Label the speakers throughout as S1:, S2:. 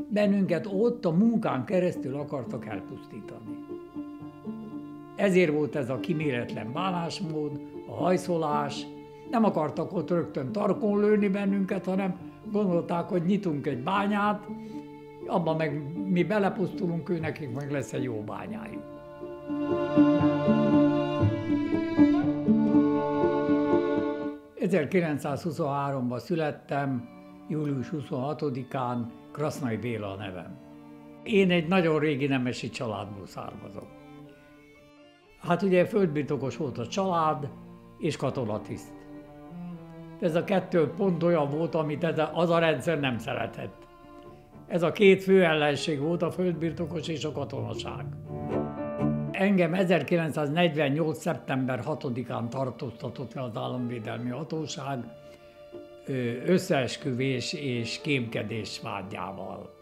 S1: Bennünket ott a munkán keresztül akartak elpusztítani. Ezért volt ez a kíméletlen bánásmód, a hajszolás. Nem akartak ott rögtön tarkon lőni bennünket, hanem gondolták, hogy nyitunk egy bányát, abban meg mi belepusztulunk, ő nekik meg lesz egy jó bányájuk. ...1923-ban születtem, július 26-án, Krasznai Béla a nevem. Én egy nagyon régi nemesi családból származom. Hát ugye földbirtokos volt a család, és katonatiszt. Ez a kettő pont olyan volt, amit az a rendszer nem szeretett. Ez a két fő ellenség volt, a földbirtokos és a katonaság. Engem 1948. szeptember 6-án tartóztatott le az Államvédelmi Hatóság összeesküvés és kémkedés vágyával.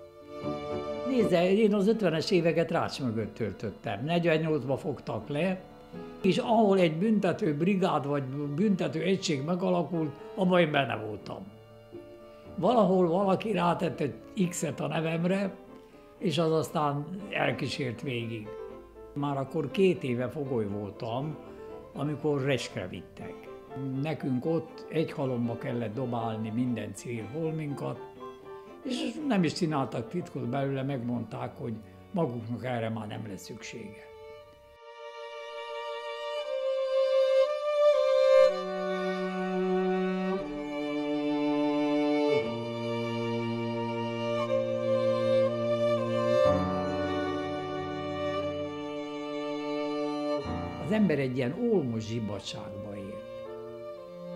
S1: Nézze, én az 50-es éveket rács mögött töltöttem. 48-ban fogtak le, és ahol egy büntető brigád vagy büntető egység megalakult, abban én benne voltam. Valahol valaki rátett egy X-et a nevemre, és az aztán elkísért végig. Már akkor 2 éve fogoly voltam, amikor Reskre vittek. Nekünk ott egy halomba kellett dobálni minden civil holminkat, és nem is csináltak titkot belőle, megmondták, hogy maguknak erre már nem lesz szüksége. Az ember egy ilyen ólmos zsibbadságba élt.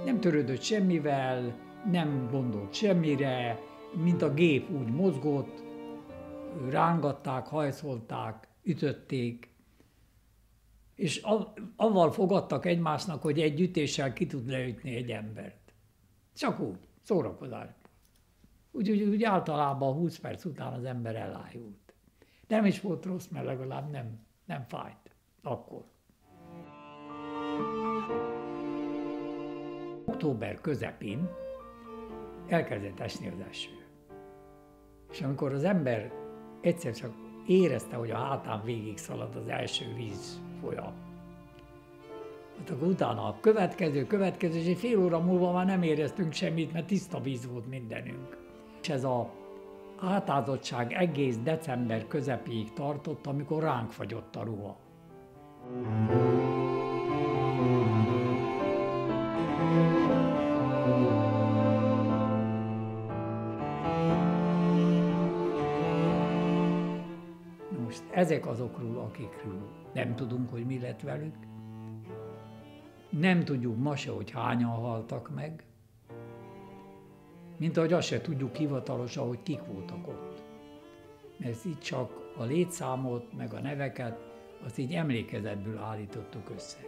S1: Nem törődött semmivel, nem gondolt semmire, mint a gép úgy mozgott, rángatták, hajszolták, ütötték, és avval fogadtak egymásnak, hogy egy ütéssel ki tud leütni egy embert. Csak úgy, szórakozásból. Úgy általában 20 perc után az ember elájult. Nem is volt rossz, mert legalább nem fájt akkor. Október közepén elkezdett esni az eső. És amikor az ember egyszer csak érezte, hogy a hátán végig szalad az első víz folyam, hát akkor utána a következő, és egy fél óra múlva már nem éreztünk semmit, mert tiszta víz volt mindenünk. És ez a átázottság egész december közepéig tartott, amikor ránk fagyott a ruha. Most ezek azokról, akikről nem tudunk, hogy mi lett velük, nem tudjuk ma se, hogy hányan haltak meg, mint ahogy azt se tudjuk hivatalosan, hogy kik voltak ott. Mert itt csak a létszámot, meg a neveket, azt így emlékezetből állítottuk össze.